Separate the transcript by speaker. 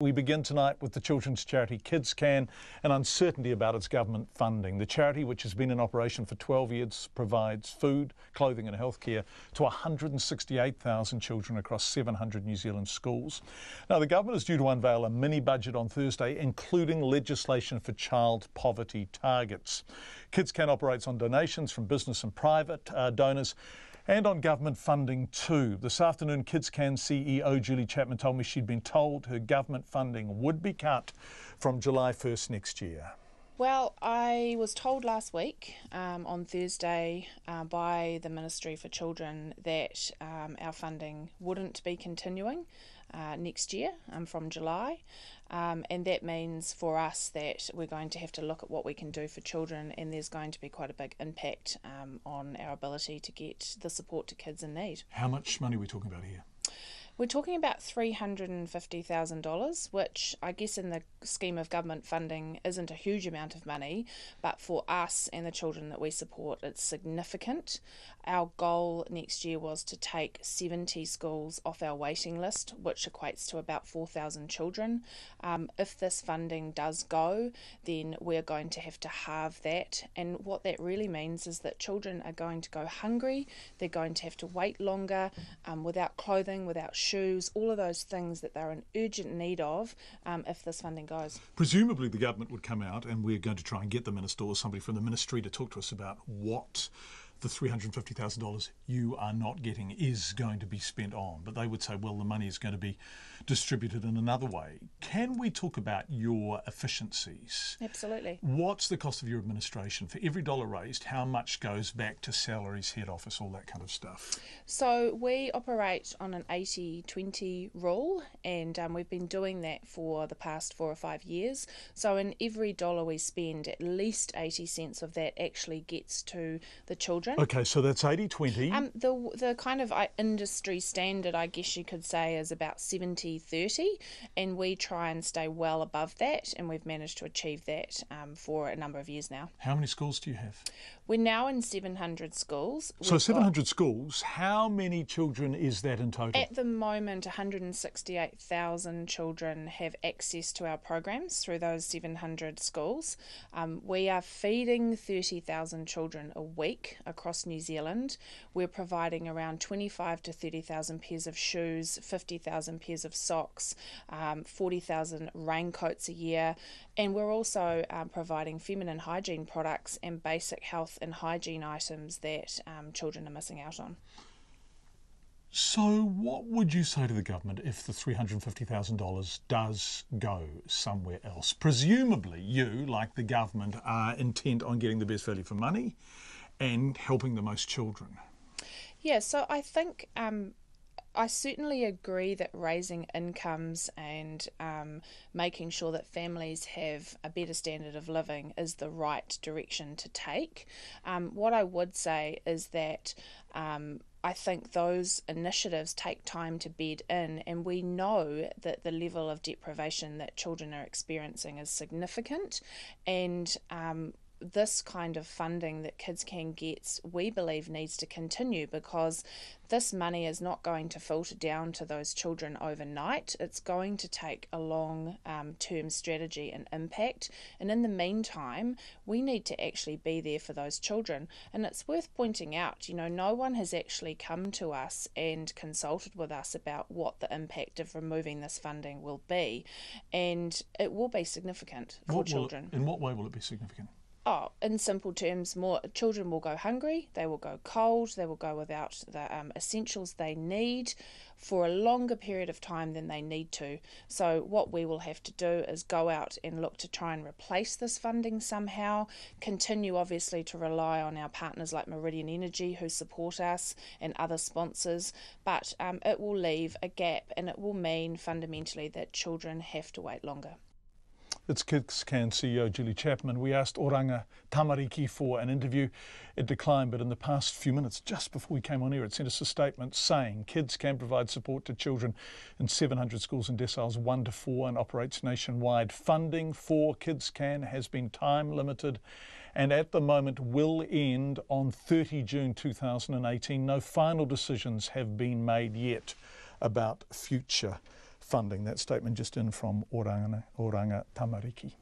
Speaker 1: We begin tonight with the children's charity KidsCan and uncertainty about its government funding. The charity, which has been in operation for 12 years, provides food, clothing and healthcare to 168,000 children across 700 New Zealand schools. Now, the government is due to unveil a mini budget on Thursday, including legislation for child poverty targets. KidsCan operates on donations from business and private donors, and on government funding too. This afternoon, KidsCan CEO Julie Chapman told me she'd been told her government funding would be cut from July 1st next year.
Speaker 2: Well, I was told last week on Thursday by the Ministry for Children that our funding wouldn't be continuing next year from July. And that means for us that we're going to have to look at what we can do for children, and there's going to be quite a big impact on our ability to get the support to kids in need.
Speaker 1: How much money are we talking about here?
Speaker 2: We're talking about $350,000, which I guess in the scheme of government funding isn't a huge amount of money, but for us and the children that we support, it's significant. Our goal next year was to take 70 schools off our waiting list, which equates to about 4,000 children. If this funding does go, then we're going to have to halve that. And what that really means is that children are going to go hungry, they're going to have to wait longer, without clothing, without shoes, all of those things that they're in urgent need of if this funding goes.
Speaker 1: Presumably the government would come out, and we're going to try and get the minister or somebody from the ministry to talk to us about what the $350,000 you are not getting is going to be spent on. But they would say, well, the money is going to be distributed in another way. Can we talk about your efficiencies?
Speaker 2: Absolutely.
Speaker 1: What's the cost of your administration? For every dollar raised, how much goes back to salaries, head office, all that kind of stuff?
Speaker 2: So we operate on an 80-20 rule, and we've been doing that for the past 4 or 5 years. So in every dollar we spend, at least 80 cents of that actually gets to the children.
Speaker 1: Okay, so that's 80-20.
Speaker 2: The kind of industry standard, I guess you could say, is about 70-30, and we try and stay well above that, and we've managed to achieve that for a number of years now.
Speaker 1: How many schools do you have?
Speaker 2: We're now in 700 schools.
Speaker 1: So 700 schools, how many children is that in total?
Speaker 2: At the moment, 168,000 children have access to our programs through those 700 schools. We are feeding 30,000 children a week across New Zealand. We're providing around 25 to 30,000 pairs of shoes, 50,000 pairs of socks, 40,000 raincoats a year, and we're also providing feminine hygiene products and basic health and hygiene items that children are missing out on.
Speaker 1: So what would you say to the government if the $350,000 does go somewhere else? Presumably you, like the government, are intent on getting the best value for money and helping the most children.
Speaker 2: Yeah, so I think I certainly agree that raising incomes and making sure that families have a better standard of living is the right direction to take. What I would say is that I think those initiatives take time to bed in, and we know that the level of deprivation that children are experiencing is significant, and this kind of funding that KidsCan gets, we believe, needs to continue, because this money is not going to filter down to those children overnight. It's going to take a long-term strategy and impact, and in the meantime we need to actually be there for those children. And it's worth pointing out, you know, no one has actually come to us and consulted with us about what the impact of removing this funding will be, and it will be significant for children.
Speaker 1: In what way will it be significant?
Speaker 2: Oh, in simple terms, more children will go hungry, they will go cold, they will go without the essentials they need for a longer period of time than they need to. So what we will have to do is go out and look to try and replace this funding somehow, continue obviously to rely on our partners like Meridian Energy who support us and other sponsors, but it will leave a gap, and it will mean fundamentally that children have to wait longer.
Speaker 1: It's KidsCan CEO Julie Chapman. We asked Oranga Tamariki for an interview. It declined, but in the past few minutes, just before we came on air, it sent us a statement saying KidsCan provide support to children in 700 schools in deciles 1 to 4 and operates nationwide. Funding for KidsCan has been time limited and at the moment will end on 30 June 2018. No final decisions have been made yet about future funding. That statement just in from Oranga Tamariki.